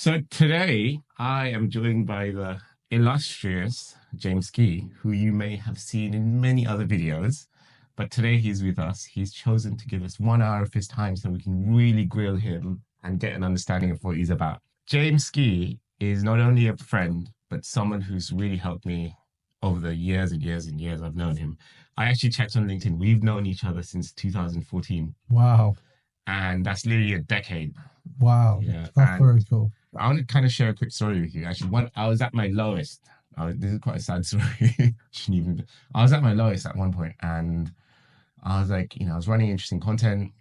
So today I am joined by the illustrious James Key, who you may have seen in many other videos. But today he's with us. He's chosen to give us 1 hour of his time so we can really grill him and get an understanding of what he's about. James Key is not only a friend, but someone who's really helped me over the years and years and years I've known him. I actually checked on LinkedIn. We've known each other since 2014, Wow. and that's literally a decade. Wow. Yeah, That's and very cool. I want to kind of share a quick story with you. Actually, when I was at my lowest, this is quite a sad story. Shouldn't even. I was at my lowest at one point, and I was like, I was running interesting content.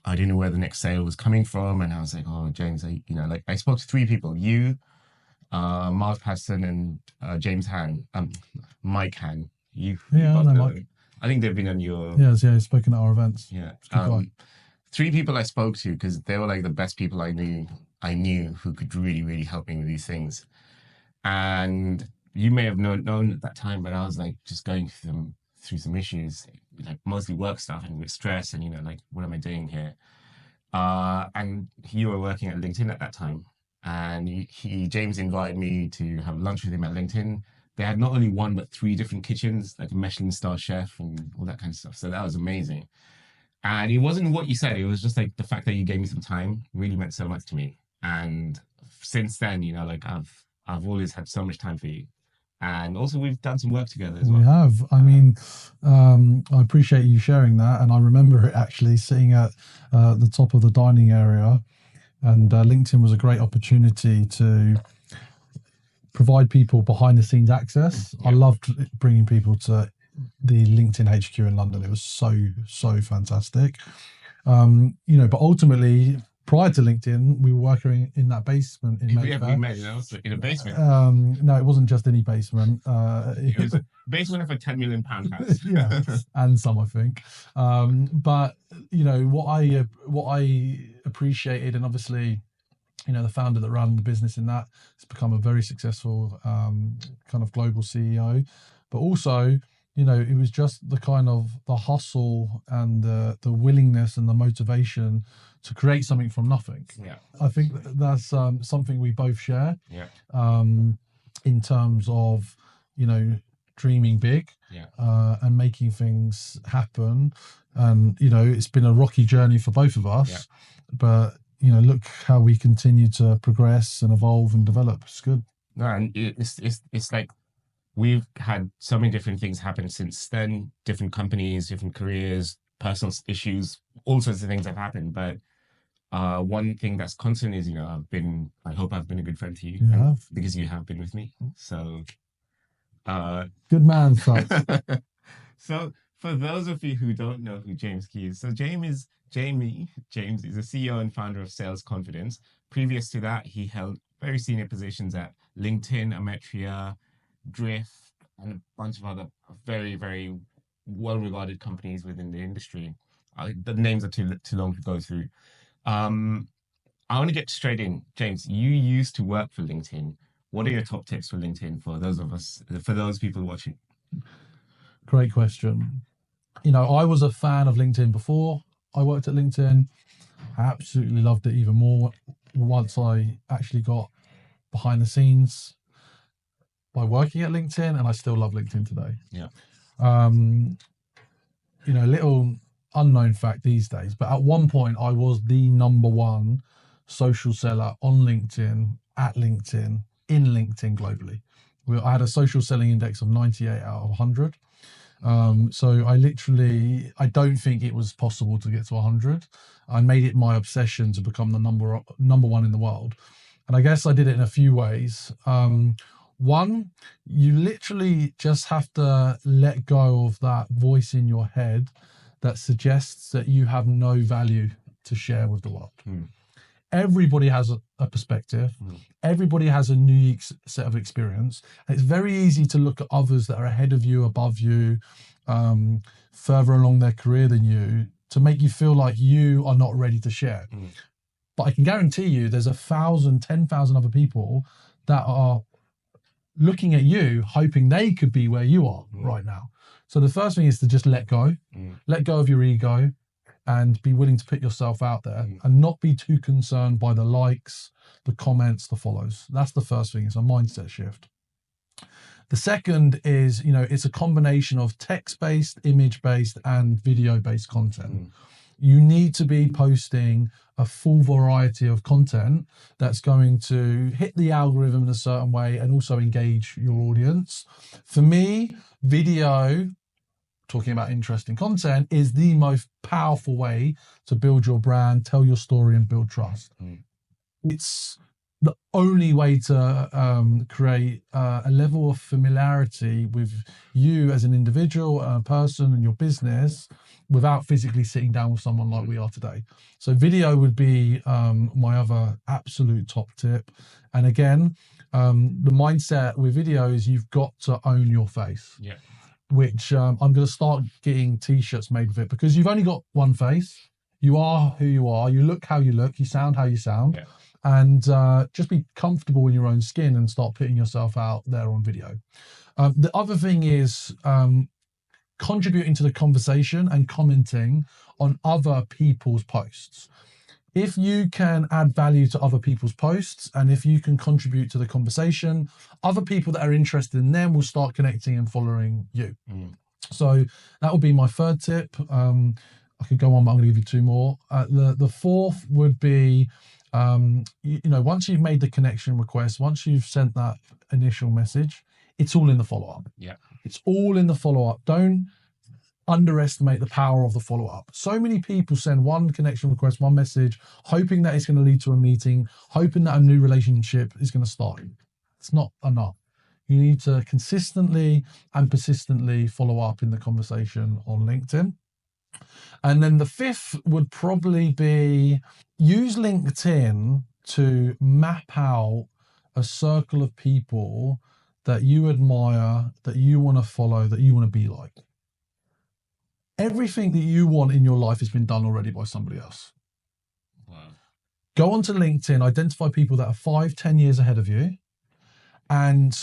I didn't know where the next sale was coming from, and I was like, oh, James, I spoke to three people: you, Miles Patterson, and James Han, Mike Han. You Yeah, I both know know Mike. them. I think they've been on your Yeah, he's spoken at our events. yeah. It's a good guy. Three people I spoke to because they were like the best people I knew who could really, really help me with these things. And you may have known at that time, but I was like just going through some issues, like mostly work stuff and with stress and like what am I doing here? And you were working at LinkedIn at that time. And James invited me to have lunch with him at LinkedIn. They had not only one but three different kitchens, like a Michelin star chef and all that kind of stuff. So that was amazing. And it wasn't what you said. It was just like the fact that you gave me some time really meant so much to me. And since then, like I've always had so much time for you. And also we've done some work together as We well. have. I appreciate you sharing that. And I remember it actually sitting at the top of the dining area. And LinkedIn was a great opportunity to provide people behind the scenes access. I Yeah. loved bringing people to the LinkedIn HQ in London. It was so fantastic. But ultimately, prior to LinkedIn, we were working in that basement in Yeah, we Mayfair. met, in a basement. No, it wasn't just any basement. It was a basement of a £10 million house. Yeah, and some I think. But what I appreciated, and obviously, the founder that ran the business in that has become a very successful kind of global CEO. But also, it was just the kind of the hustle and the willingness and the motivation to create something from nothing. Yeah. I think that's something we both share. Yeah. In terms of dreaming big. Yeah. And making things happen. And it's been a rocky journey for both of us. Yeah. But look how we continue to progress and evolve and develop. It's good. No, and it's like we've had so many different things happen since then, different companies, different careers, personal issues, all sorts of things have happened. But one thing that's constant is, I hope I've been a good friend to you. You have. Because you have been with me. So, Good man, son. so for those of you who don't know who James Key is, so James is the CEO and founder of Sales Confidence. Previous to that, he held very senior positions at LinkedIn, Ametria, Drift, and a bunch of other very, very well-regarded companies within the industry. The names are too long to go through. I want to get straight in. James, you used to work for LinkedIn. What are your top tips for LinkedIn for those people watching? Great question. I was a fan of LinkedIn before I worked at LinkedIn. I absolutely loved it even more once I actually got behind the scenes by working at LinkedIn, and I still love LinkedIn today. Yeah. A little unknown fact these days, but at one point I was the number one social seller on LinkedIn, at LinkedIn, in LinkedIn globally. I had a social selling index of 98 out of 100. So I don't think it was possible to get to 100. I made it my obsession to become the number one in the world. And I guess I did it in a few ways. One, you literally just have to let go of that voice in your head that suggests that you have no value to share with the world. Everybody has a perspective. Everybody has a unique set of experience. And it's very easy to look at others that are ahead of you, above you, further along their career than you, to make you feel like you are not ready to share. But I can guarantee you there's 1,000, 10,000 other people that are looking at you, hoping they could be where you are right now. So the first thing is to just let go of your ego, and be willing to put yourself out there and not be too concerned by the likes, the comments, the follows. That's the first thing. It's a mindset shift. The second is, it's a combination of text-based, image-based, and video-based content. You need to be posting a full variety of content that's going to hit the algorithm in a certain way and also engage your audience. For me, video, talking about interesting content, is the most powerful way to build your brand, tell your story, and build trust. It's the only way to create a level of familiarity with you as an individual, a person, and your business without physically sitting down with someone like we are today. So video would be my other absolute top tip. And again, the mindset with video is you've got to own your face. Yeah. Which I'm going to start getting t-shirts made with it, because you've only got one face. You are who you are. You look how you look. You sound how you sound. Yeah. And just be comfortable in your own skin and start putting yourself out there on video. The other thing is contributing to the conversation and commenting on other people's posts. If you can add value to other people's posts and if you can contribute to the conversation, other people that are interested in them will start connecting and following you. So that would be my third tip. I could go on, but I'm going to give you two more. The fourth would be, once you've made the connection request, once you've sent that initial message, it's all in the follow-up. Yeah. It's all in the follow-up. Don't underestimate the power of the follow-up. So many people send one connection request, one message, hoping that it's going to lead to a meeting, hoping that a new relationship is going to start. It's not enough. You need to consistently and persistently follow up in the conversation on LinkedIn. And then the fifth would probably be use LinkedIn to map out a circle of people that you admire, that you want to follow, that you want to be like. Everything that you want in your life has been done already by somebody else. Wow. Go onto LinkedIn, identify people that are 5-10 years ahead of you, and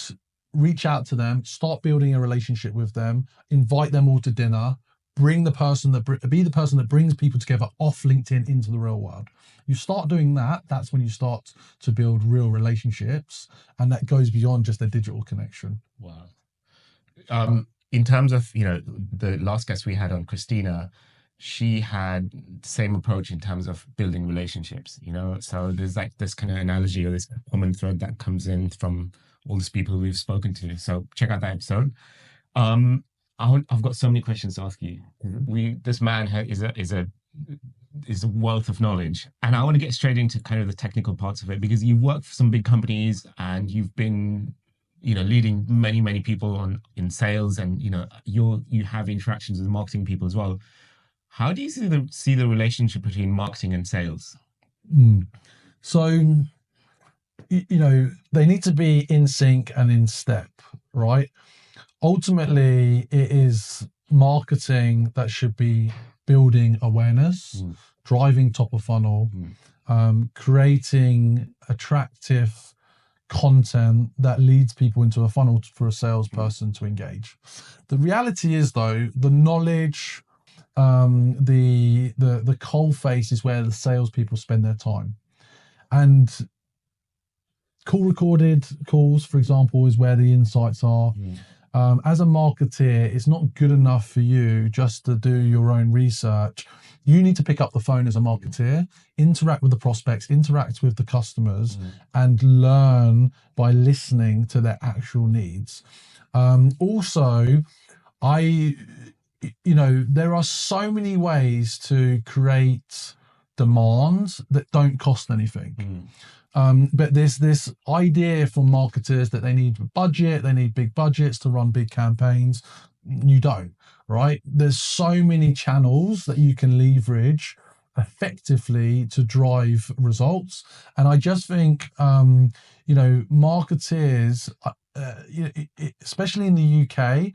reach out to them, start building a relationship with them, invite them all to dinner, be the person that brings people together off LinkedIn into the real world. You start doing that, that's when you start to build real relationships, and that goes beyond just a digital connection. Wow. In terms of, the last guest we had on, Christina, she had the same approach in terms of building relationships, so there's like this kind of analogy or this common thread that comes in from all these people we've spoken to. So check out that episode. I've got so many questions to ask you. This man is a wealth of knowledge, and I want to get straight into kind of the technical parts of it, because you've worked for some big companies and you've been leading many people in sales, and you have interactions with marketing people as well. How do you see the relationship between marketing and sales? So they need to be in sync and in step, right? Ultimately, it is marketing that should be building awareness, driving top of funnel, creating attractive content that leads people into a funnel for a salesperson to engage. The reality is, though, the knowledge, the coal face is where the salespeople spend their time. And recorded calls, for example, is where the insights are. As a marketeer, it's not good enough for you just to do your own research. You need to pick up the phone as a marketeer, interact with the prospects, interact with the customers, and learn by listening to their actual needs. Also, there are so many ways to create demands that don't cost anything. But there's this idea from marketers that they need big budgets to run big campaigns. You don't, right? There's so many channels that you can leverage effectively to drive results. And I just think, marketers, especially in the UK,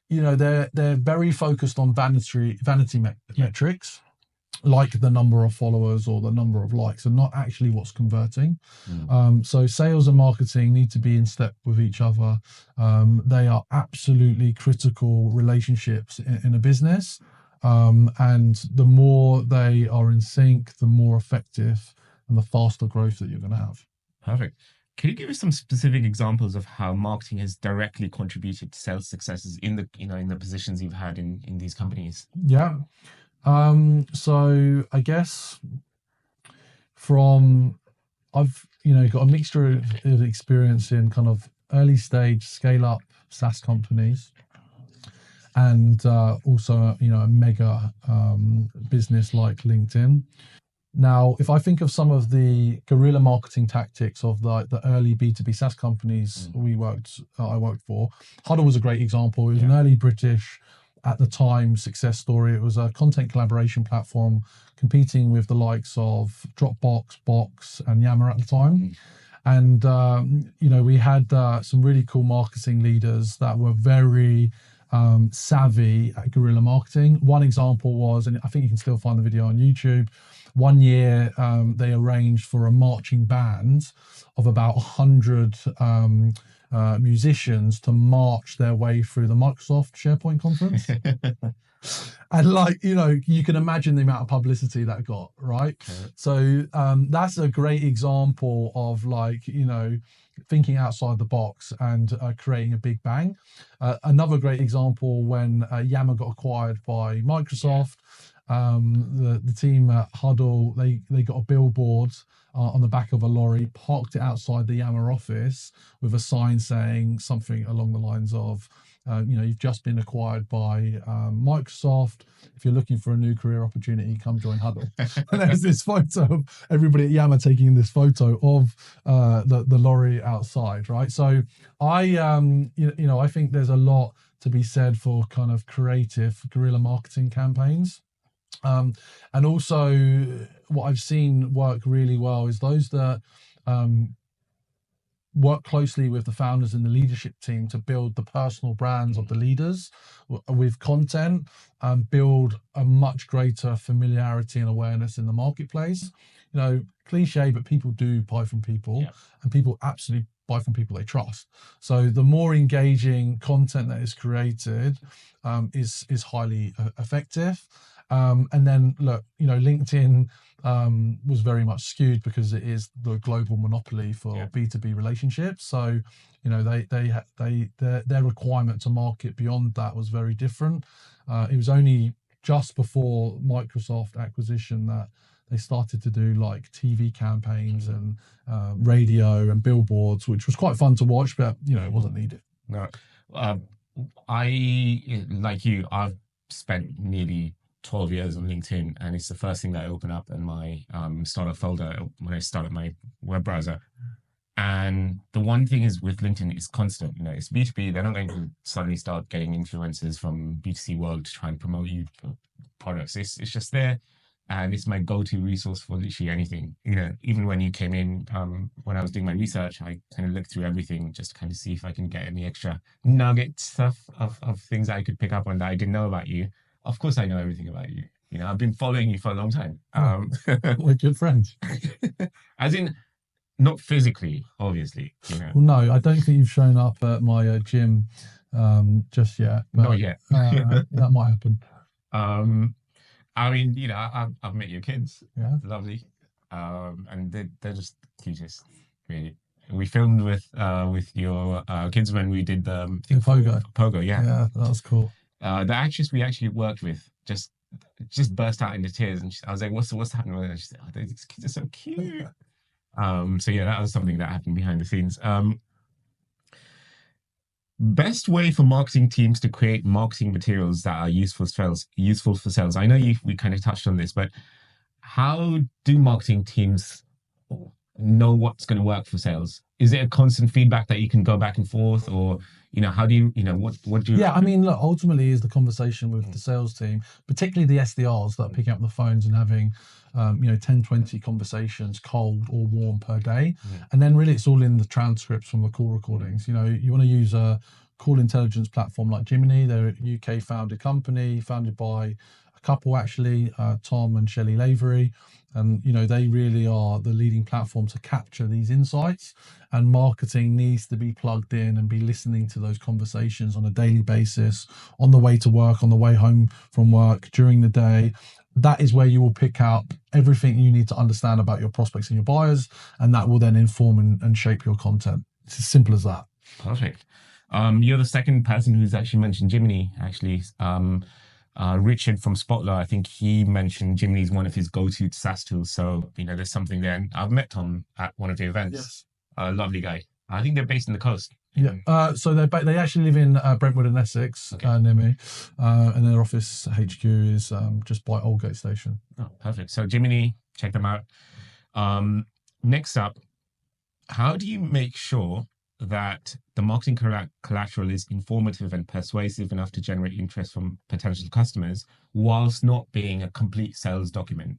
they're very focused on vanity metrics, like the number of followers or the number of likes, and not actually what's converting. So sales and marketing need to be in step with each other. They are absolutely critical relationships in a business. And the more they are in sync, the more effective and the faster growth that you're going to have. Perfect. Can you give us some specific examples of how marketing has directly contributed to sales successes in the, in the positions you've had in these companies? Yeah. So I guess I've got a mixture of experience in kind of early stage scale up SaaS companies, and also a mega business like LinkedIn. Now, if I think of some of the guerrilla marketing tactics of the early B2B SaaS companies I worked for, Huddle was a great example. It was an early British, at the time, success story. It was a content collaboration platform competing with the likes of Dropbox, Box, and Yammer at the time. And, we had some really cool marketing leaders that were very savvy at guerrilla marketing. One example was, and I think you can still find the video on YouTube, one year they arranged for a marching band of about 100 musicians to march their way through the Microsoft SharePoint conference. And you can imagine the amount of publicity that got, right? Okay. So that's a great example of thinking outside the box and creating a big bang. Another great example, when Yammer got acquired by Microsoft, the team at Huddle, they got a billboard on the back of a lorry, parked it outside the Yammer office with a sign saying something along the lines of, you've just been acquired by Microsoft. If you're looking for a new career opportunity, come join Huddle. And there's this photo of everybody at Yammer taking this photo of the lorry outside, right? So I think there's a lot to be said for kind of creative guerrilla marketing campaigns. And also what I've seen work really well is those that work closely with the founders and the leadership team to build the personal brands of the leaders with content and build a much greater familiarity and awareness in the marketplace. Cliche, but people do buy from people, and people absolutely buy from people they trust. So the more engaging content that is created is highly effective. And then look, LinkedIn was very much skewed because it is the global monopoly for B2B relationships. So, their requirement to market beyond that was very different. It was only just before Microsoft acquisition that they started to do TV campaigns and radio and billboards, which was quite fun to watch, but it wasn't needed. No, I've spent nearly 12 years on LinkedIn, and it's the first thing that I open up in my startup folder when I started my web browser. And the one thing is with LinkedIn, it's constant. It's B2B. They're not going to suddenly start getting influencers from B2C world to try and promote you products. It's just there, and it's my go-to resource for literally anything. Even when you came in, when I was doing my research, I kind of looked through everything just to kind of see if I can get any extra nugget stuff of things that I could pick up on that I didn't know about you. Of course, I know everything about you. I've been following you for a long time. We're good friends. As in, not physically, obviously. Well, no, I don't think you've shown up at my gym just yet. But, not yet. That might happen. I mean, I've met your kids. Yeah. Lovely. And they're just cutest, really. We filmed with your kids when we did the Pogo. Pogo, yeah. Yeah, that was cool. The actress we actually worked with just burst out into tears, and I was like, "What's happening?" And she said, "Oh, these kids are so cute." So yeah, that was something that happened behind the scenes. Best way for marketing teams to create marketing materials that are useful for sales. I know we kind of touched on this, but how do marketing teams know what's going to work for sales? Is it a constant feedback that you can go back and forth, or how do you what do you? Yeah, I mean, look, ultimately is the conversation with the sales team, particularly the SDRs that are picking up the phones and having 10, 20 conversations, cold or warm, per day. And then really it's all in the transcripts from the call recordings. You want to use a call intelligence platform like Jiminy. They're a UK founded company, founded by a a couple actually, Tom and Shelley Lavery. And they really are the leading platform to capture these insights, and marketing needs to be plugged in and be listening to those conversations on a daily basis, on the way to work, on the way home from work, during the day. That is where you will pick up everything you need to understand about your prospects and your buyers, and that will then inform and shape your content. It's as simple as that. Perfect. You're the second person who's actually mentioned Jiminy, actually. Richard from Spotlight, I think he mentioned Jiminy is one of his go-to SaaS tools. So, there's something there. And I've met Tom at one of the events. Yes. Lovely guy. I think they're based in the coast. Yeah. So they actually live in Brentwood and Essex, near me. And their office HQ is just by Aldgate Station. Oh, perfect. So Jiminy, check them out. Next up, how do you make sure that the marketing collateral is informative and persuasive enough to generate interest from potential customers whilst not being a complete sales document?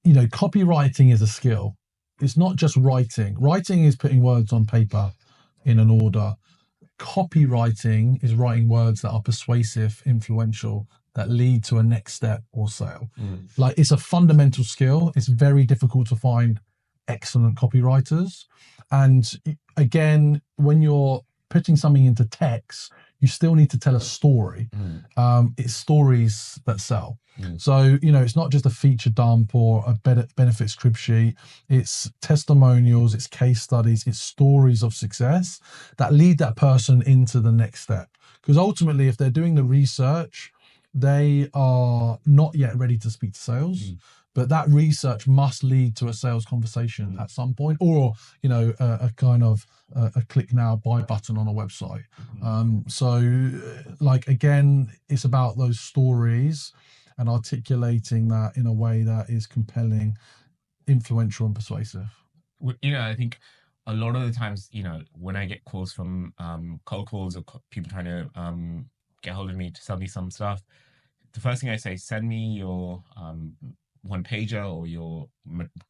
Copywriting is a skill. It's not just writing. Writing is putting words on paper in an order. Copywriting is writing words that are persuasive, influential, that lead to a next step or sale. Like, it's a fundamental skill. It's very difficult to find excellent copywriters. And again, when you're putting something into text, you still need to tell a story. It's stories that sell. So, it's not just a feature dump or a benefits crib sheet. It's testimonials, it's case studies, it's stories of success that lead that person into the next step. Because ultimately, if they're doing the research, they are not yet ready to speak to sales. But that research must lead to a sales conversation at some point, or a kind of a click now, buy button on a website. So again, it's about those stories and articulating that in a way that is compelling, influential, and persuasive. I think a lot of the times, when I get calls from cold calls or people trying to get hold of me to sell me some stuff, the first thing I say, send me your one pager or your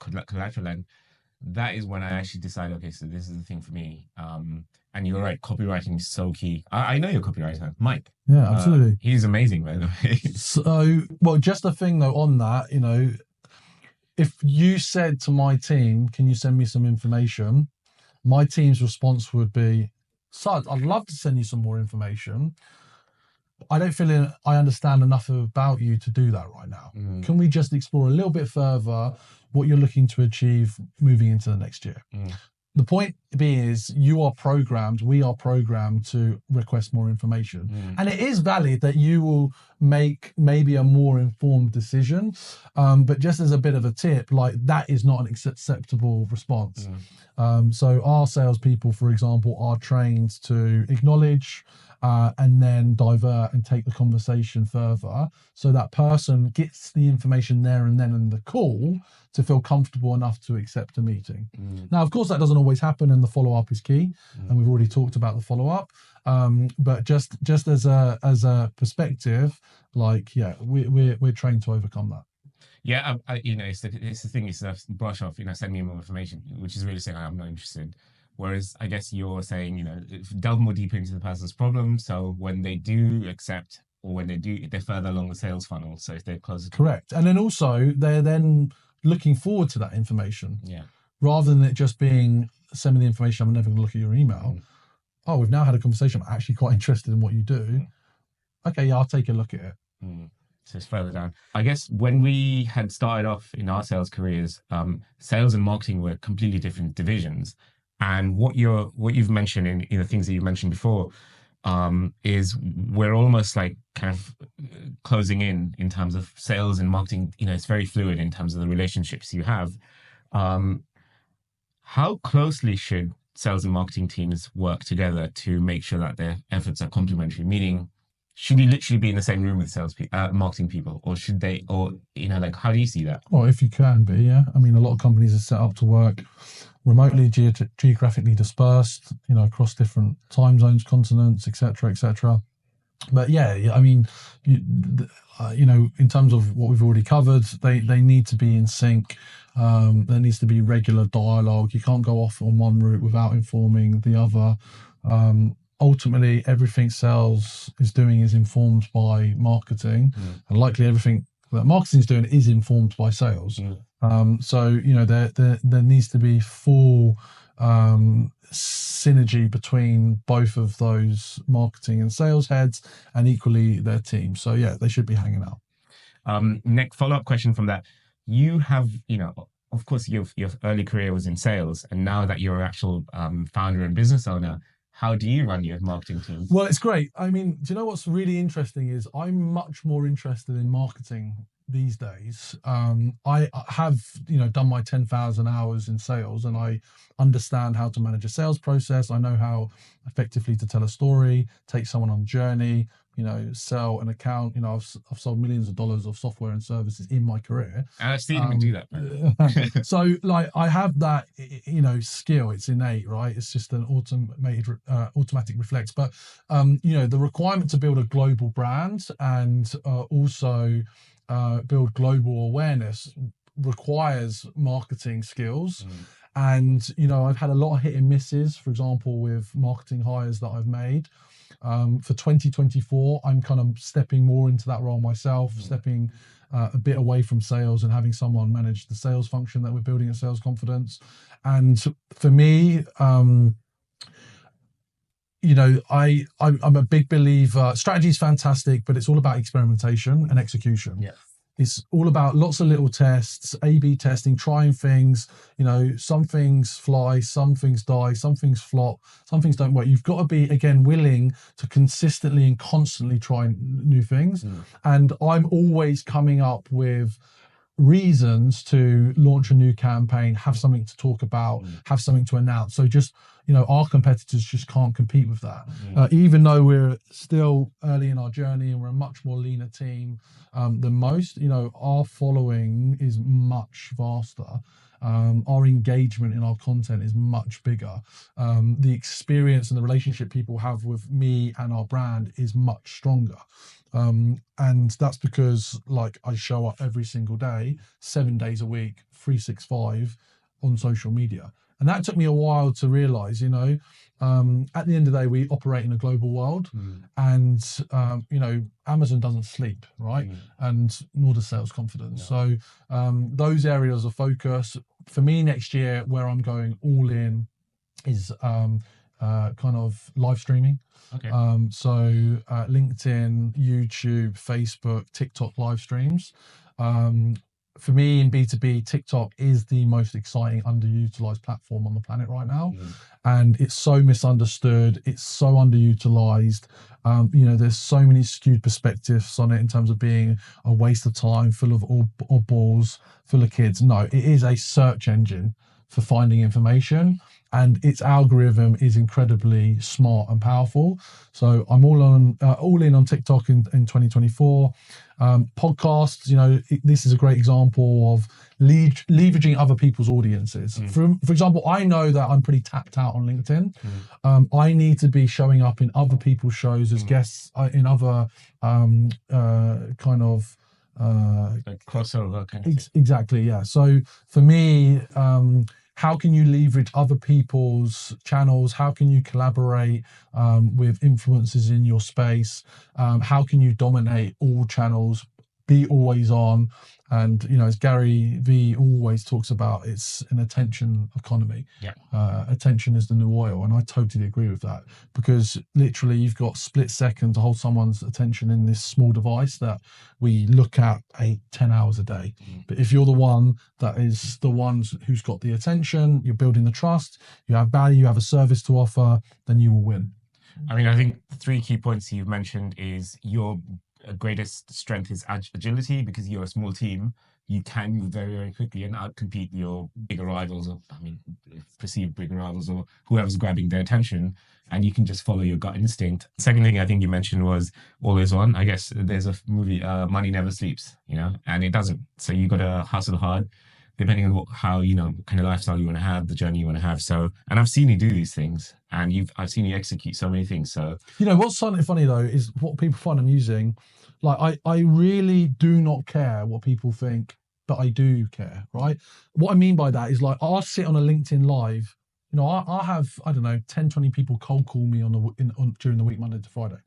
collateral, and that is when I actually decide, okay, so this is the thing for me. And you're right, copywriting is so key. I know your copywriter, Mike. Yeah, absolutely. He's amazing, by the way. So, well, just a thing though on that, if you said to my team, can you send me some information? My team's response would be, Sud, I'd love to send you some more information. I don't feel I understand enough about you to do that right now. Can we just explore a little bit further what you're looking to achieve moving into the next year? The point being is we are programmed to request more information. And it is valid that you will make maybe a more informed decision. But just as a bit of a tip, that is not an acceptable response. So our salespeople, for example, are trained to acknowledge and then divert and take the conversation further, so that person gets the information there and then in the call to feel comfortable enough to accept a meeting. Now, of course, that doesn't always happen, and the follow-up is key, and we've already talked about the follow-up. But just as a perspective, we're trained to overcome that. Yeah, it's the thing. It's a brush off. Send me more information, which is really saying I'm not interested. Whereas I guess you're saying, delve more deeper into the person's problem. So when they do accept, or when they're further along the sales funnel. So if they're closer. Correct. And then also they're then looking forward to that information. Yeah. Rather than it just being, send me the information, I'm never going to look at your email. Oh, we've now had a conversation. I'm actually quite interested in what you do. Okay, yeah, I'll take a look at it. So it's further down. I guess when we had started off in our sales careers, sales and marketing were completely different divisions. And what you've mentioned in the things that you mentioned before is we're almost like kind of closing in terms of sales and marketing. It's very fluid in terms of the relationships you have. How closely should sales and marketing teams work together to make sure that their efforts are complementary? Meaning, should you literally be in the same room with marketing people, or should they, or how do you see that? Well, if you can be, yeah. I mean, a lot of companies are set up to work remotely, geographically dispersed, across different time zones, continents, etc., etc. But yeah, I mean, in terms of what we've already covered, they need to be in sync. There needs to be regular dialogue. You can't go off on one route without informing the other. ultimately everything sales is doing is informed by marketing, and likely everything that marketing is doing is informed by sales. So there needs to be full synergy between both of those marketing and sales heads, and equally their team. So yeah, they should be hanging out. Next follow-up question from that. You have, of course, your early career was in sales, and now that you're an actual founder and business owner, how do you run your marketing team? Well, it's great. I mean, do you know what's really interesting is I'm much more interested in marketing these days. I have, done my 10,000 hours in sales, and I understand how to manage a sales process. I know how effectively to tell a story, take someone on a journey, sell an account. I've sold millions of dollars of software and services in my career. And I've seen him do that. So like I have that, skill. It's innate, right? It's just an automatic reflex. But, the requirement to build a global brand and also build global awareness requires marketing skills. And, I've had a lot of hit and misses, for example, with marketing hires that I've made. For 2024, I'm kind of stepping more into that role myself, stepping a bit away from sales and having someone manage the sales function that we're building at Sales Confidence. And for me, I'm a big believer. Strategy is fantastic, but it's all about experimentation and execution. Yeah. It's all about lots of little tests, A/B testing, trying things. Some things fly, some things die, some things flop, some things don't work. You've got to be, again, willing to consistently and constantly try new things. And I'm always coming up with reasons to launch a new campaign, have something to talk about, have something to announce. So just, our competitors just can't compete with that. Even though we're still early in our journey and we're a much more leaner team than most, our following is much vaster. Our engagement in our content is much bigger. The experience and the relationship people have with me and our brand is much stronger. And that's because I show up every single day, 7 days a week, 365 on social media. And that took me a while to realize, at the end of the day, we operate in a global world, and, Amazon doesn't sleep, right? And nor does Sales Confidence. No. So those areas of focus for me next year, where I'm going all in, is kind of live streaming. Okay. LinkedIn, YouTube, Facebook, TikTok live streams. For me in B2B, TikTok is the most exciting underutilized platform on the planet right now. And it's so misunderstood. It's so underutilized. There's so many skewed perspectives on it in terms of being a waste of time, full of balls, full of kids. No, it is a search engine for finding information, and its algorithm is incredibly smart and powerful. So I'm all in on TikTok in 2024. Podcasts, this is a great example of leveraging other people's audiences. For example, I know that I'm pretty tapped out on LinkedIn. I need to be showing up in other people's shows as guests in other kind of like crossover kind of thing. Exactly, yeah. So for me, how can you leverage other people's channels? How can you collaborate with influencers in your space? How can you dominate all channels, be always on? And, as Gary Vee always talks about, it's an attention economy. Yeah. Attention is the new oil. And I totally agree with that, because literally you've got split second to hold someone's attention in this small device that we look at 8-10 hours a day. But if you're the one that is the ones who's got the attention, you're building the trust, you have value, you have a service to offer, then you will win. I mean, I think the 3 key points you've mentioned is your greatest strength is agility, because you're a small team. You can move very, very quickly and outcompete your bigger rivals, or perceived bigger rivals, or whoever's grabbing their attention, and you can just follow your gut instinct. Second thing I think you mentioned was always on. I guess there's a movie, Money Never Sleeps, and it doesn't. So you got to hustle hard, depending on how kind of lifestyle you want to have, the journey you want to have. So, and I've seen you do these things, and I've seen you execute so many things. So, what's slightly funny though is what people find amusing. I really do not care what people think, but I do care, right? What I mean by that is I'll sit on a LinkedIn live I have, I don't know, 10, 20 people cold call me during the week, Monday to Friday.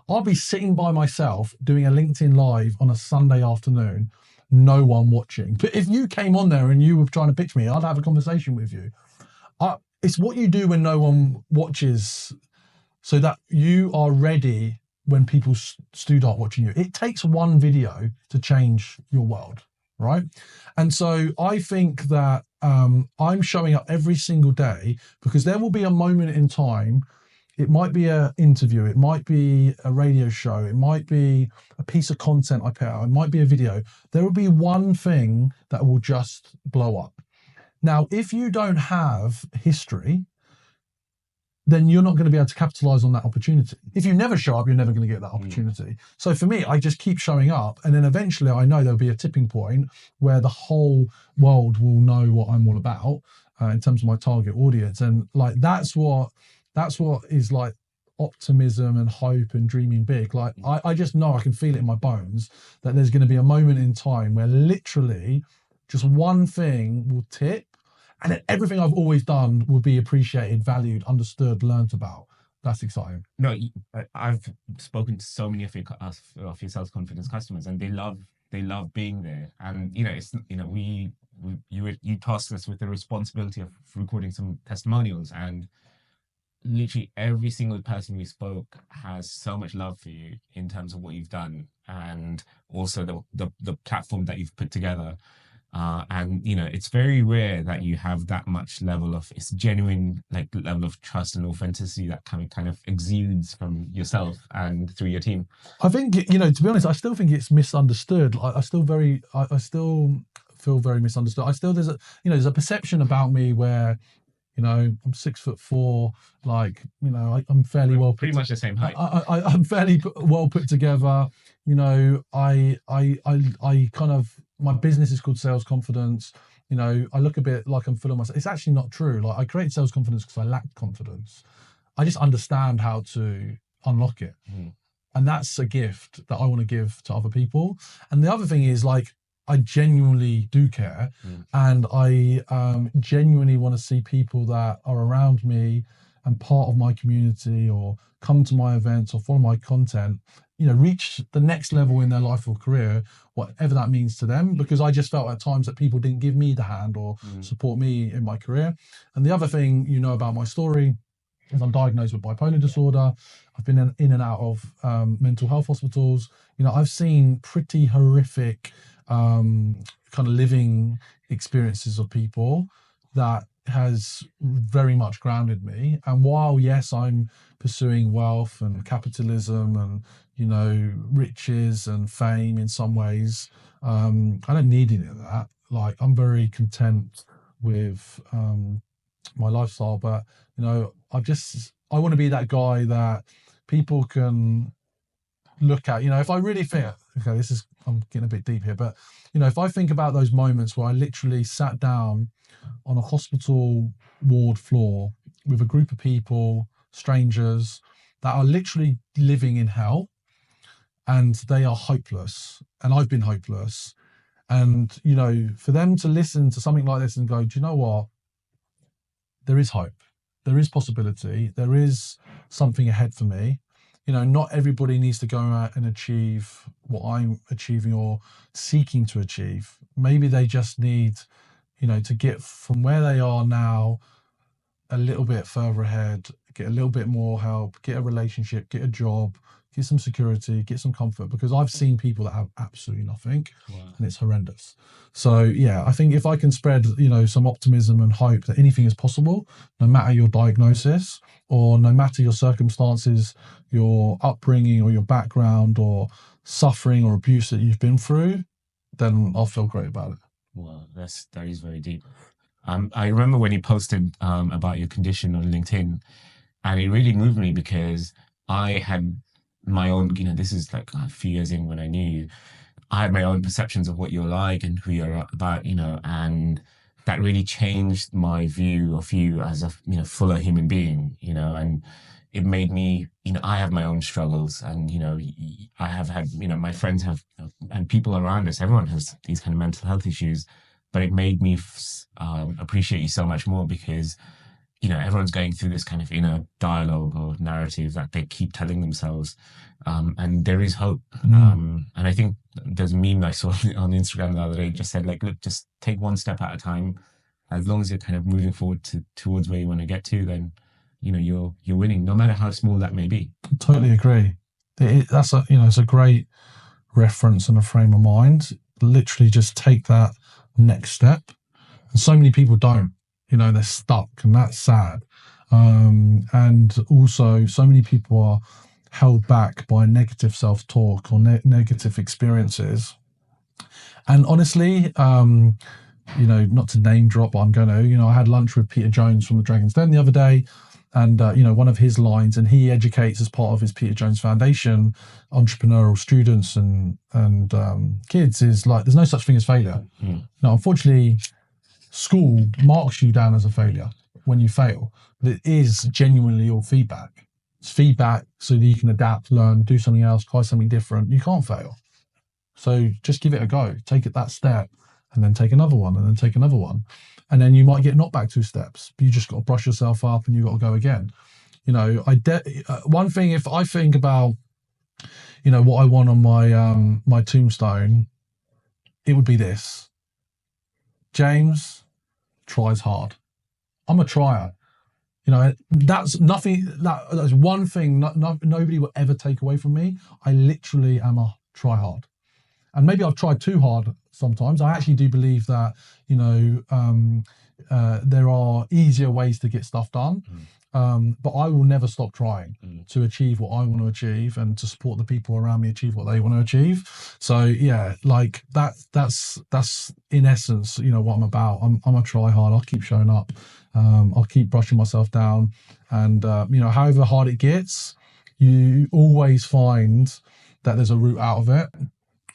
I'll be sitting by myself doing a LinkedIn live on a Sunday afternoon, no one watching. But if you came on there and you were trying to pitch me, I'd have a conversation with you. It's what you do when no one watches, so that you are ready when people start watching you. It takes one video to change your world, right? And so I think that I'm showing up every single day because there will be a moment in time. It might be an interview, it might be a radio show, it might be a piece of content I put out, it might be a video. There will be one thing that will just blow up. Now, if you don't have history, then you're not going to be able to capitalize on that opportunity. If you never show up, you're never going to get that opportunity. So for me, I just keep showing up, and then eventually I know there'll be a tipping point where the whole world will know what I'm all about in terms of my target audience. And like that's what is like optimism and hope and dreaming big. Like I just know, I can feel it in my bones that there's going to be a moment in time where literally just one thing will tip, and then everything I've always done will be appreciated, valued, understood, learnt about. That's exciting. No, I've spoken to so many of your sales confidence customers, and they love being there. And it's you tasked us with the responsibility of recording some testimonials, and literally every single person we spoke has so much love for you in terms of what you've done, and also the platform that you've put together. And it's very rare that you have that much level of, it's genuine, like level of trust and authenticity that kind of exudes from yourself and through your team. I think, to be honest, I still think it's misunderstood. I still feel very misunderstood. There's a perception about me where, I'm 6'4", like, I'm fairly well put. Pretty much the same height. I'm fairly well put together. I kind of, my business is called Sales Confidence. I look a bit like I'm full of myself. It's actually not true. Like, I created Sales Confidence because I lacked confidence. I just understand how to unlock it. And that's a gift that I want to give to other people. And the other thing is, like, I genuinely do care, and I genuinely want to see people that are around me and part of my community, or come to my events or follow my content, reach the next level in their life or career, whatever that means to them. Because I just felt at times that people didn't give me the hand or support me in my career. And the other thing about my story is I'm diagnosed with bipolar disorder. I've been in and out of mental health hospitals. I've seen pretty horrific kind of living experiences of people that has very much grounded me. And while, yes, I'm pursuing wealth and capitalism and, riches and fame in some ways, I don't need any of that. Like, I'm very content with my lifestyle, but, I want to be that guy that people can look at. If I really think, okay, I'm getting a bit deep here, but if I think about those moments where I literally sat down on a hospital ward floor with a group of people, strangers, that are literally living in hell, and they are hopeless, and I've been hopeless, and for them to listen to something like this and go, do you know what, there is hope, there is possibility, there is something ahead for me. Not everybody needs to go out and achieve what I'm achieving or seeking to achieve. Maybe they just need, to get from where they are now a little bit further ahead, get a little bit more help, get a relationship, get a job, get some security, get some comfort. Because I've seen people that have absolutely nothing, and it's horrendous. So yeah, I think if I can spread, some optimism and hope that anything is possible, no matter your diagnosis or no matter your circumstances, your upbringing or your background or suffering or abuse that you've been through, then I'll feel great about it. Well, that is very deep. I remember when you posted about your condition on LinkedIn, and it really moved me because I had my own, this is like a few years in when I knew you, I had my own perceptions of what you're like and who you're about, and that really changed my view of you as a, fuller human being, and it made me, I have my own struggles, and, I have had, my friends have, and people around us, everyone has these kind of mental health issues, but it made me appreciate you so much more because, everyone's going through this kind of inner dialogue or narrative that they keep telling themselves. And there is hope. And I think there's a meme I saw on Instagram the other day, just said like, look, just take one step at a time. As long as you're kind of moving forward towards where you want to get to, then, you're winning, no matter how small that may be. Totally agree. That's it's a great reference and a frame of mind. Literally just take that next step. And so many people don't, they're stuck, and that's sad. And also so many people are held back by negative self-talk or negative experiences. And honestly, not to name drop, but I'm going to, I had lunch with Peter Jones from the Dragon's Den the other day. And, one of his lines, and he educates as part of his Peter Jones Foundation, entrepreneurial students and kids, is like, there's no such thing as failure. Now, unfortunately, school marks you down as a failure when you fail, but it is genuinely your feedback. It's feedback so that you can adapt, learn, do something else, try something different. You can't fail. So just give it a go. Take it that step, and then take another one, and then take another one. And then you might get knocked back 2 steps, but you just got to brush yourself up and you got to go again. One thing, if I think about, what I want on my tombstone, it would be this: James tries hard. I'm a trier. That's nothing. That's one thing nobody will ever take away from me. I literally am a try hard. And maybe I've tried too hard sometimes. I actually do believe that, there are easier ways to get stuff done. But I will never stop trying to achieve what I want to achieve and to support the people around me achieve what they want to achieve. So yeah, like that's in essence, what I'm about. I'm a try hard. I'll keep showing up. I'll keep brushing myself down. And, however hard it gets, you always find that there's a route out of it.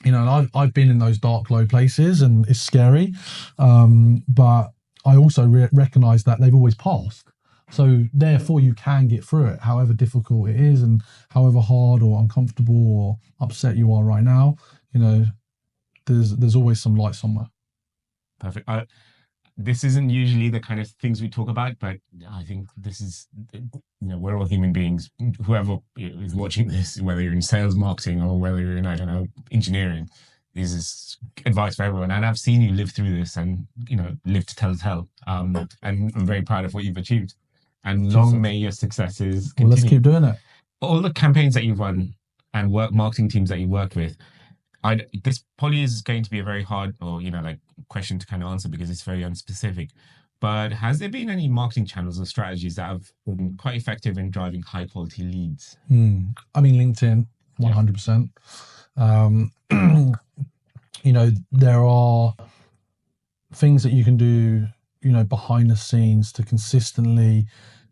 And I've been in those dark, low places, and it's scary. But I also recognize that they've always passed. So therefore, you can get through it, however difficult it is, and however hard or uncomfortable or upset you are right now. There's always some light somewhere. Perfect. This isn't usually the kind of things we talk about, but I think this is, we're all human beings. Whoever is watching this, whether you're in sales, marketing, or whether you're in, I don't know, engineering, this is advice for everyone. And I've seen you live through this and, live to tell the tale. And I'm very proud of what you've achieved. And long may your successes continue. Well, let's keep doing it. All the campaigns that you've run and marketing teams that you work with, this probably is going to be a very hard or, question to kind of answer because it's very unspecific. But has there been any marketing channels or strategies that have been quite effective in driving high quality leads? LinkedIn, 100%. There are things that you can do, behind the scenes to consistently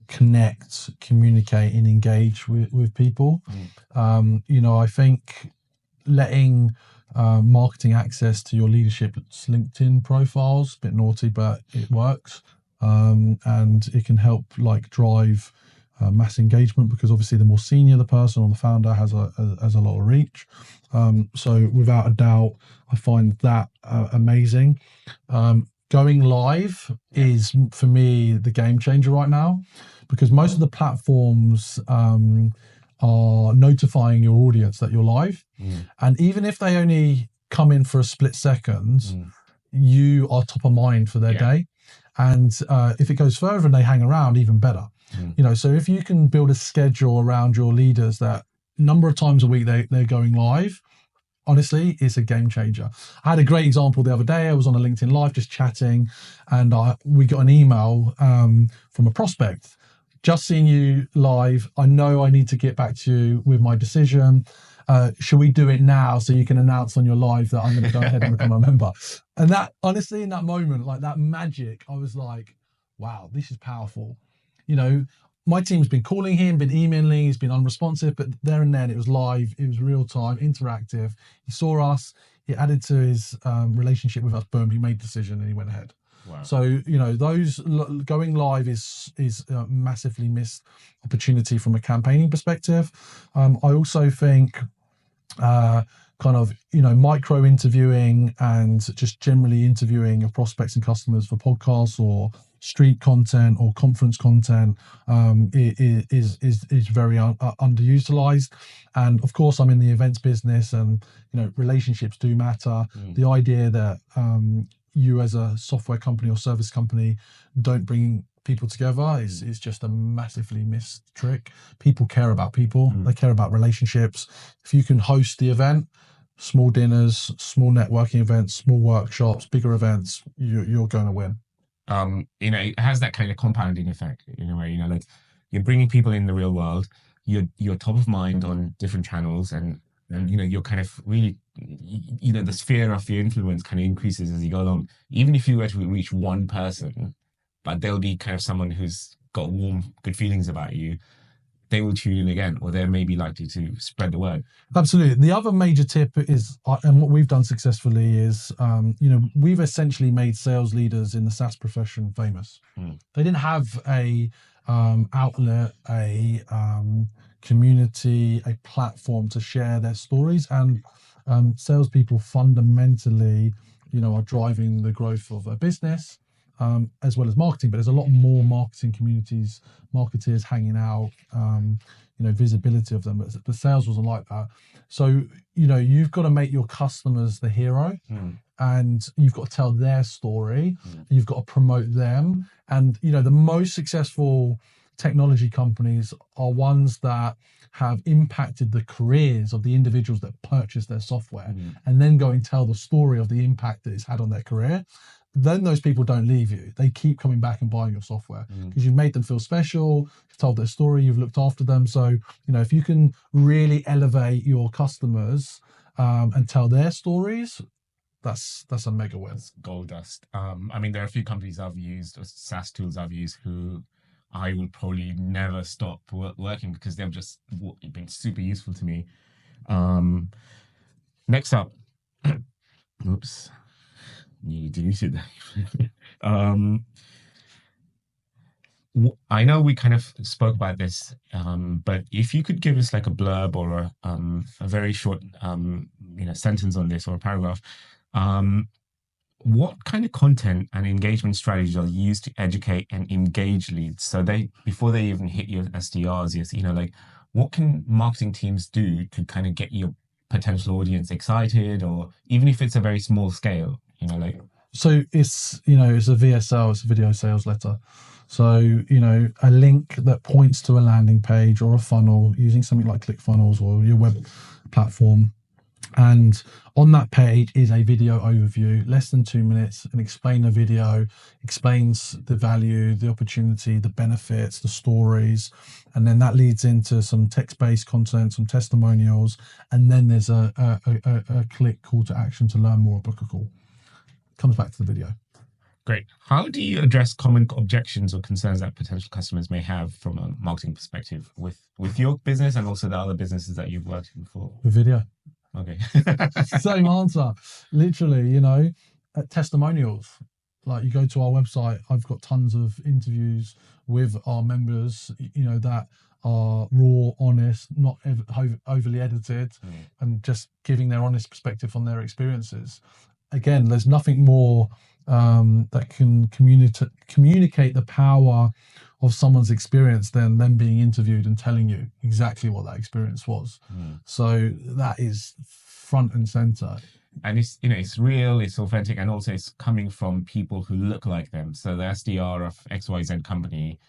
connect, communicate, and engage with people. I think letting marketing access to your leadership's LinkedIn profiles, a bit naughty, but it works. And it can help drive mass engagement, because obviously the more senior the person or the founder has a lot of reach. So without a doubt, I find that amazing. Going live is, for me, the game changer right now, because most of the platforms are notifying your audience that you're live. And even if they only come in for a split second, you are top of mind for their day. And if it goes further and they hang around, even better. So if you can build a schedule around your leaders that number of times a week they're going live, honestly, it's a game changer. I had a great example the other day. I was on a LinkedIn Live just chatting, and we got an email from a prospect. Just seen you live. I know I need to get back to you with my decision. Should we do it now so you can announce on your live that I'm going to go ahead and become a member? And that, honestly, in that moment, that magic, I was like, wow, this is powerful. My team's been calling him, been emailing, he's been unresponsive, but there and then it was live, it was real time, interactive. He saw us, he added to his relationship with us, boom, he made a decision and he went ahead. Wow. So, those going live is a massively missed opportunity from a campaigning perspective. I also think kind of, micro interviewing and just generally interviewing your prospects and customers for podcasts or street content or conference content is very underutilized. And of course, I'm in the events business, and relationships do matter. The idea that you as a software company or service company don't bring people together is just a massively missed trick. People care about people. They care about relationships. If you can host the event, small dinners, small networking events, small workshops, bigger events, you're going to win. It has that kind of compounding effect in a way, like you're bringing people in the real world, you're top of mind on different channels, and you're kind of really, the sphere of your influence kind of increases as you go along. Even if you were to reach one person, but they'll be kind of someone who's got warm, good feelings about you, they will tune in again, or they're maybe likely to spread the word. Absolutely. The other major tip is, and what we've done successfully is, we've essentially made sales leaders in the SaaS profession famous. They didn't have a outlet, a community, a platform to share their stories, and salespeople fundamentally, are driving the growth of a business. As well as marketing, but there's a lot more marketing communities, marketeers hanging out, visibility of them. But sales wasn't like that. So, you've got to make your customers the hero, and you've got to tell their story. You've got to promote them. And, the most successful technology companies are ones that have impacted the careers of the individuals that purchase their software, and then go and tell the story of the impact that it's had on their career. Then those people don't leave you. They keep coming back and buying your software because you've made them feel special, you've told their story, you've looked after them. So, if you can really elevate your customers and tell their stories, that's a mega win. That's gold dust. There are a few companies I've used, or SaaS tools I've used, who I will probably never stop working because they've just been super useful to me. Next up, oops. You deleted that. I know we kind of spoke about this, but if you could give us like a blurb or a very short, sentence on this, or a paragraph, what kind of content and engagement strategies are used to educate and engage leads? So before they even hit your SDRs, what can marketing teams do to kind of get your potential audience excited, or even if it's a very small scale? So it's it's a VSL, it's a video sales letter. So a link that points to a landing page or a funnel using something like ClickFunnels or your web platform, and on that page is a video overview, less than 2 minutes, and explainer video explains the value, the opportunity, the benefits, the stories, and then that leads into some text-based content, some testimonials, and then there's a click call to action to learn more or book a call. Comes back to the video. Great. How do you address common objections or concerns that potential customers may have from a marketing perspective with your business and also the other businesses that you've worked in before? With video. Okay. Same answer. Literally, testimonials. Like, you go to our website, I've got tons of interviews with our members, that are raw, honest, not overly edited, and just giving their honest perspective on their experiences. Again, there's nothing more that can communicate the power of someone's experience than them being interviewed and telling you exactly what that experience was. So that is front and center. And it's real, it's authentic, and also it's coming from people who look like them. So the SDR of XYZ company,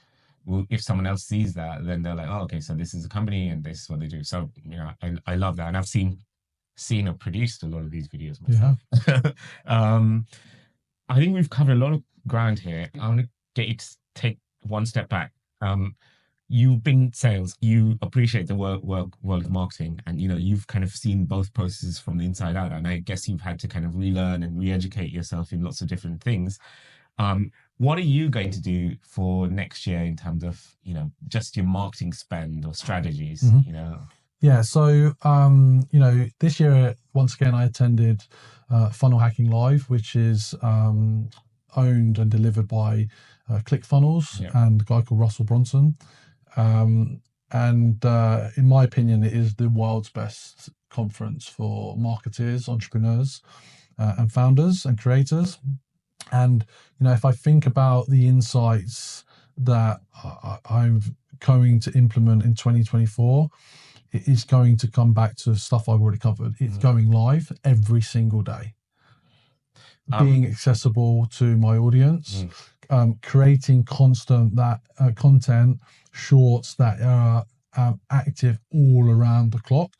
if someone else sees that, then they're like, oh, okay, so this is a company and this is what they do. So, I love that. And I've seen or produced a lot of these videos myself. Yeah. I think we've covered a lot of ground here. I want to get you to take one step back. You've been in sales, you appreciate the world of marketing, and you've kind of seen both processes from the inside out, and I guess you've had to kind of relearn and re-educate yourself in lots of different things. What are you going to do for next year in terms of just your marketing spend or strategies? Yeah, so this year, once again, I attended Funnel Hacking Live, which is owned and delivered by ClickFunnels and a guy called Russell Bronson. And in my opinion, it is the world's best conference for marketers, entrepreneurs, and founders and creators. And if I think about the insights that I'm going to implement in 2024, it is going to come back to stuff I've already covered. It's going live every single day, being accessible to my audience, creating constant content, shorts that are active all around the clock.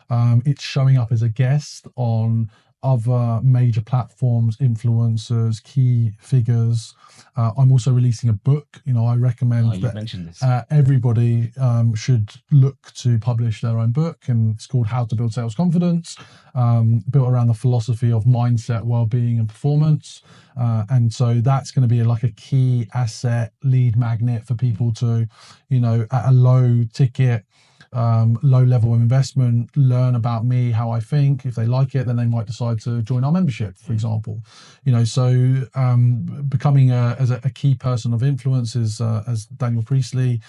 It's showing up as a guest on other major platforms, influencers, key figures. I'm also releasing a book. I recommend that everybody should look to publish their own book, and it's called How to Build Sales Confidence, built around the philosophy of mindset, well-being, and performance. And so that's going to be like a key asset, lead magnet for people to, at a low ticket, low level of investment, learn about me, how I think. If they like it, then they might decide to join our membership, for example. So becoming as a key person of influence is, as Daniel Priestley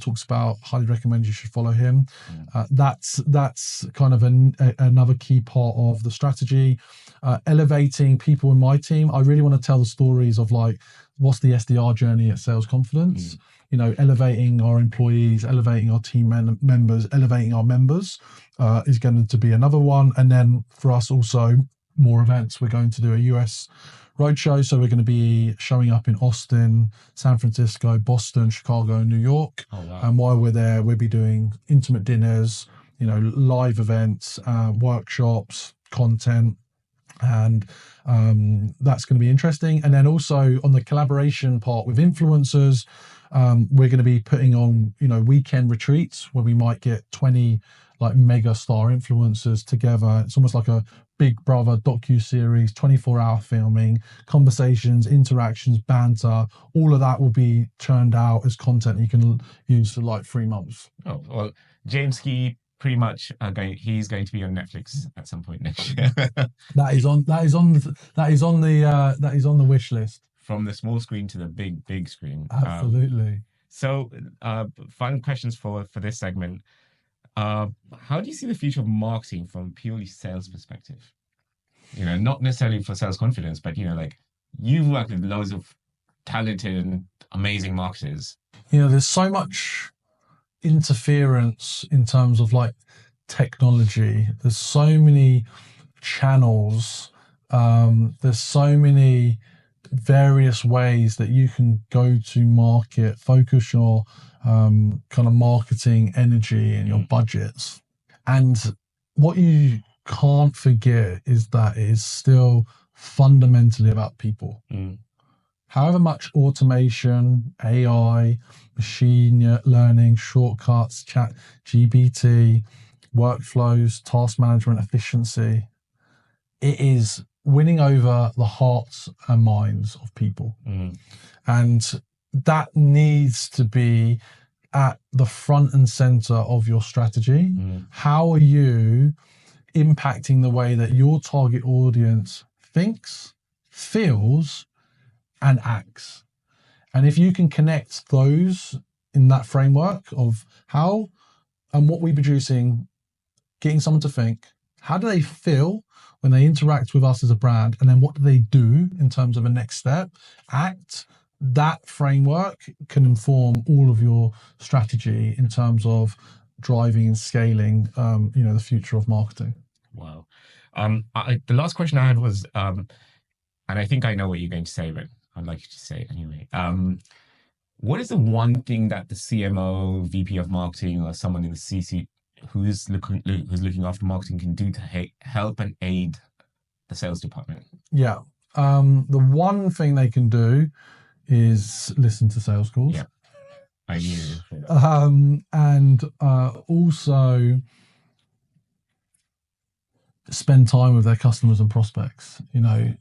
talks about, highly recommend you should follow him. That's kind of another key part of the strategy. Elevating people in my team. I really want to tell the stories of what's the SDR journey at Sales Confidence. Elevating our employees, elevating our team members, elevating our members is going to be another one. And then for us also, more events. We're going to do a US roadshow. So we're going to be showing up in Austin, San Francisco, Boston, Chicago, and New York. Oh, wow. And while we're there, we'll be doing intimate dinners, live events, workshops, content. And that's going to be interesting. And then also on the collaboration part with influencers, we're going to be putting on, weekend retreats where we might get 20 mega star influencers together. It's almost like a Big Brother docu-series, 24-hour filming, conversations, interactions, banter. All of that will be churned out as content you can use for 3 months. Oh, well, James Key pretty much he's going to be on Netflix at some point next year. that is on the wish list. From the small screen to the big screen. Absolutely. So final questions for this segment. How do you see the future of marketing from purely sales perspective? Not necessarily for sales confidence, but you've worked with loads of talented and amazing marketers. There's so much interference in terms of technology. There's so many channels. There's so many various ways that you can go to market, focus your kind of marketing energy and your budgets. And what you can't forget is that it is still fundamentally about people. However much automation, AI, machine learning, shortcuts, chat, GPT, workflows, task management, efficiency, it is winning over the hearts and minds of people. And that needs to be at the front and center of your strategy. How are you impacting the way that your target audience thinks, feels, and acts? And if you can connect those in that framework of how and what we're producing, getting someone to think, how do they feel when they interact with us as a brand, and then what do they do in terms of a next step, act, that framework can inform all of your strategy in terms of driving and scaling, the future of marketing. Wow. The last question I had was, and I think I know what you're going to say, but I'd like you to say it anyway. What is the one thing that the CMO, VP of marketing, or someone in the C-suite who's looking after marketing can do to help and aid the sales department? Yeah. The one thing they can do is listen to sales calls. Yeah. I knew. And also spend time with their customers and prospects. You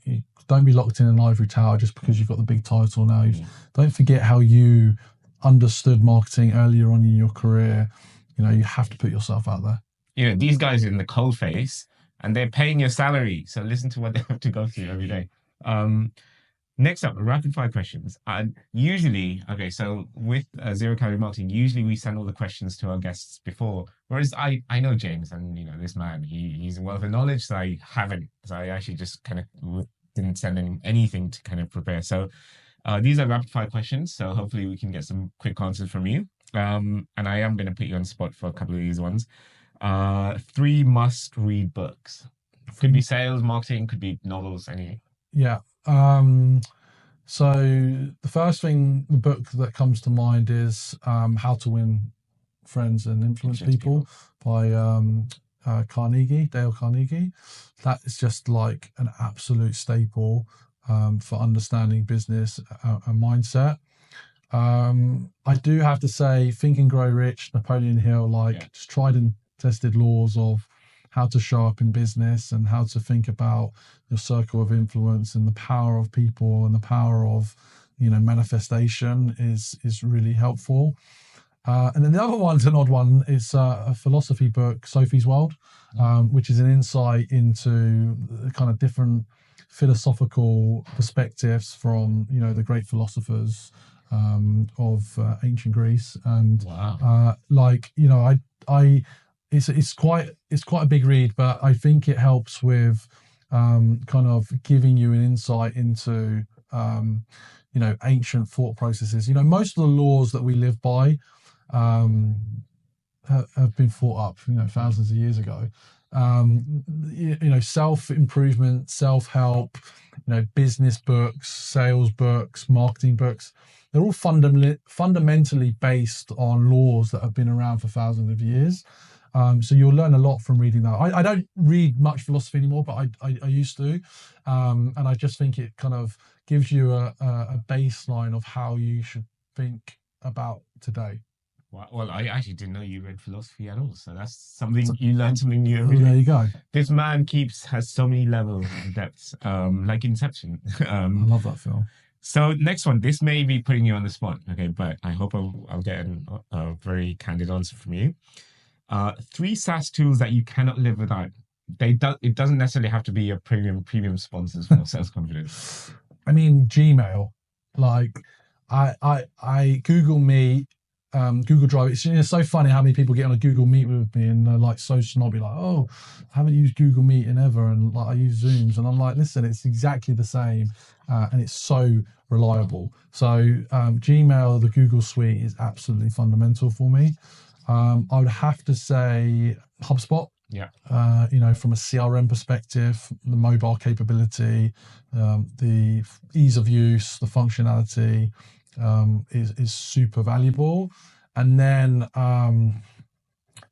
don't be locked in an ivory tower just because you've got the big title now. Don't forget how you understood marketing earlier on in your career. You have to put yourself out there. These guys are in the coal face and they're paying your salary. So listen to what they have to go through every day. Next up, rapid fire questions. And usually, okay, so with zero calorie marketing, usually we send all the questions to our guests before. Whereas I know James, and this man, he's a wealth of knowledge, so I haven't. So I actually just kind of didn't send anything to kind of prepare. So these are rapid fire questions. So hopefully we can get some quick answers from you. And I am going to put you on the spot for a couple of these ones. Three must read books. Could be sales, marketing, could be novels, any. Yeah. So the first the book that comes to mind is How to Win Friends and Influence People by Dale Carnegie. That is just like an absolute staple for understanding business and mindset. I do have to say, Think and Grow Rich, Napoleon Hill, just tried and tested laws of how to show up in business and how to think about your circle of influence and the power of people and the power of manifestation is really helpful. And then the other one's an odd one. It's a philosophy book, Sophie's World, which is an insight into the kind of different philosophical perspectives from the great philosophers of ancient Greece. And wow. It's quite a big read, but I think it helps with kind of giving you an insight into ancient thought processes. Most of the laws that we live by have been thought up thousands of years ago. Self-improvement, self-help, business books, sales books, marketing books, they're all fundamentally based on laws that have been around for thousands of years. So you'll learn a lot from reading that. I don't read much philosophy anymore, but I used to. And I just think it kind of gives you a baseline of how you should think about today. Well, I actually didn't know you read philosophy at all. So that's something you learn something new every day. There you go. This man has so many levels and depths, like Inception. I love that film. So next one, this may be putting you on the spot, okay, but I hope I'll get a very candid answer from you. Three SaaS tools that you cannot live without. It doesn't necessarily have to be a premium sponsors for sales confidence. I mean, Gmail, like I Google Meet, Google Drive. It's so funny how many people get on a Google Meet with me and they're like so snobby, like, oh, I haven't used Google Meet in ever, and like I use Zooms, and I'm like, listen, it's exactly the same, and it's so reliable. So Gmail, the Google Suite, is absolutely fundamental for me. I would have to say HubSpot. Yeah. From a CRM perspective, the mobile capability, the ease of use, the functionality is super valuable. And then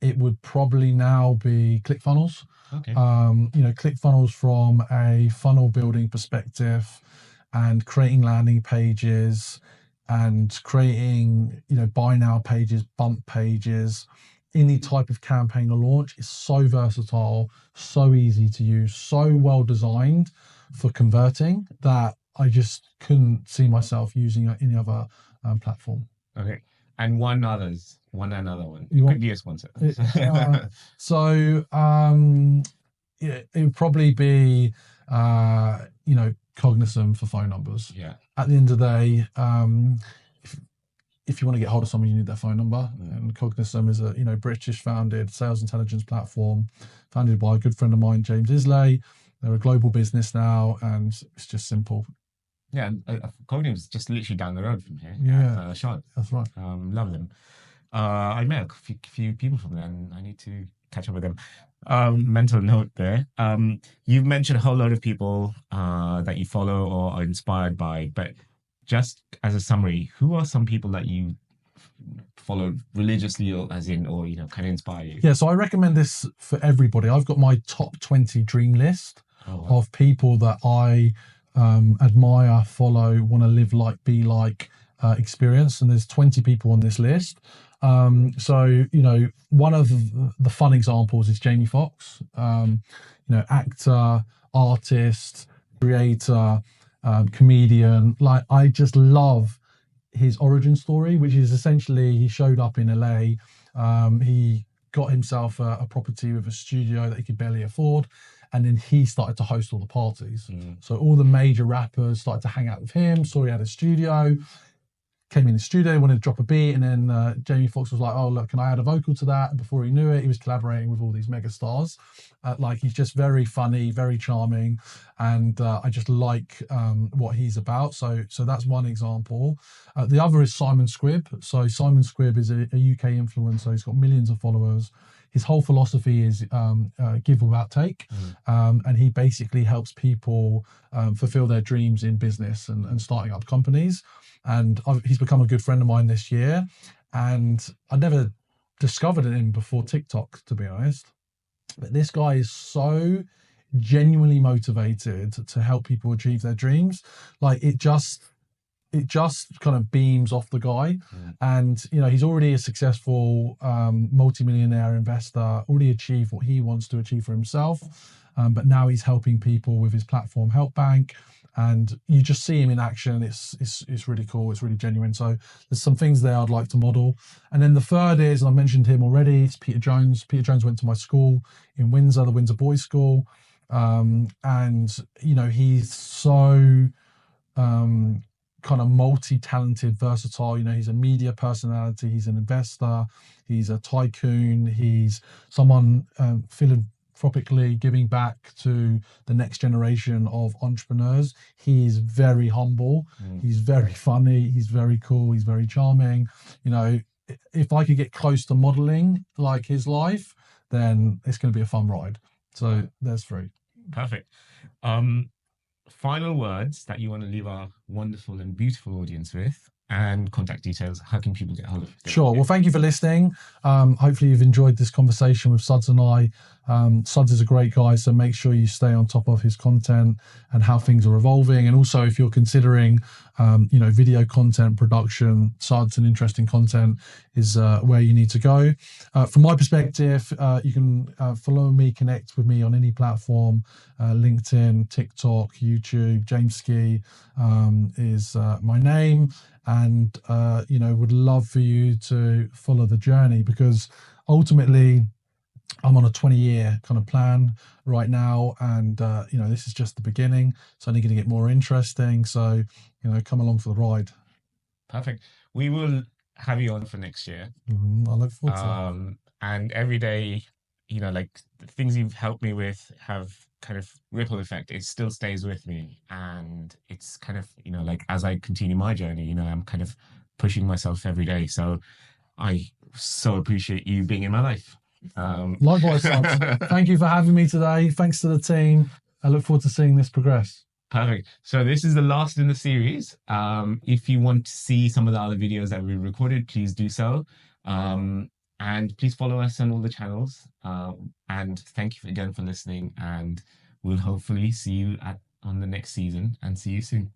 it would probably now be ClickFunnels. Okay. ClickFunnels from a funnel building perspective and creating landing pages and creating, buy now pages, bump pages, any type of campaign or launch is so versatile, so easy to use, so well designed for converting that I just couldn't see myself using any other platform. Okay. And another one. You could be a sponsor. It would probably be, Cognizant for phone numbers. Yeah. At the end of the day, if you want to get hold of someone, you need their phone number. And Cognizant is a British founded sales intelligence platform, founded by a good friend of mine, James Islay. They're a global business now, and it's just simple. Yeah, Cognizant is just literally down the road from here. Yeah, Sean. That's right. Love them. I met a few people from there, and I need to catch up with them. Mental note there. You've mentioned a whole load of people that you follow or are inspired by, but just as a summary, who are some people that you follow religiously or kind of inspire you? Yeah, so I recommend this for everybody. I've got my top 20 dream list of people that I admire, follow, want to live like, be like, experience. And there's 20 people on this list. So, one of the fun examples is Jamie Foxx, actor, artist, creator, comedian. Like, I just love his origin story, which is essentially he showed up in LA. He got himself a property with a studio that he could barely afford. and then he started to host all the parties. Mm. So all the major rappers started to hang out with him, saw he had a studio, came in the studio, wanted to drop a beat, and then Jamie Foxx was like, "Oh, look, can I add a vocal to that?" And before he knew it, he was collaborating with all these mega stars. Like, he's just very funny, very charming, and I just like what he's about. So that's one example. The other is Simon Squibb. So Simon Squibb is a UK influencer. He's got millions of followers. His whole philosophy is give without take, and he basically helps people fulfill their dreams in business and starting up companies. And he's become a good friend of mine this year, and I never discovered him before TikTok, to be honest. But this guy is so genuinely motivated to help people achieve their dreams. Like, it just kind of beams off the guy. And he's already a successful multimillionaire investor, already achieved what he wants to achieve for himself, but now he's helping people with his platform Help Bank, and you just see him in action. It's really cool, it's really genuine. So there's some things there I'd like to model. And then the third is, and I mentioned him already, it's Peter Jones. Peter Jones went to my school in Windsor, the Windsor Boys School, and he's so kind of multi-talented, versatile. He's a media personality, he's an investor, he's a tycoon, he's someone philanthropically giving back to the next generation of entrepreneurs. He is very humble, he's very funny, he's very cool, he's very charming. If I could get close to modeling like his life, then it's going to be a fun ride. So there's three. Perfect. Final words that you want to leave our wonderful and beautiful audience with, and contact details. How can people get hold of you? Sure. Well, thank you for listening. Hopefully you've enjoyed this conversation with Suds and I. Suds is a great guy, so make sure you stay on top of his content and how things are evolving. And also, if you're considering, video content production, Suds and interesting content is where you need to go. From my perspective, you can follow me, connect with me on any platform, LinkedIn, TikTok, YouTube. James Ski is my name. And, would love for you to follow the journey, because ultimately I'm on a 20-year kind of plan right now. And, this is just the beginning. It's only going to get more interesting. So, come along for the ride. Perfect. We will have you on for next year. I look forward to that. And every day, like the things you've helped me with have kind of ripple effect. It still stays with me, and it's kind of like as I continue my journey, I'm kind of pushing myself every day. So I so appreciate you being in my life. Likewise, Suds. Thank you for having me today. Thanks to the team. I look forward to seeing this progress. Perfect. So this is the last in the series. If you want to see some of the other videos that we recorded, please do so. And please follow us on all the channels. And thank you again for listening. And we'll hopefully see you on the next season, and see you soon.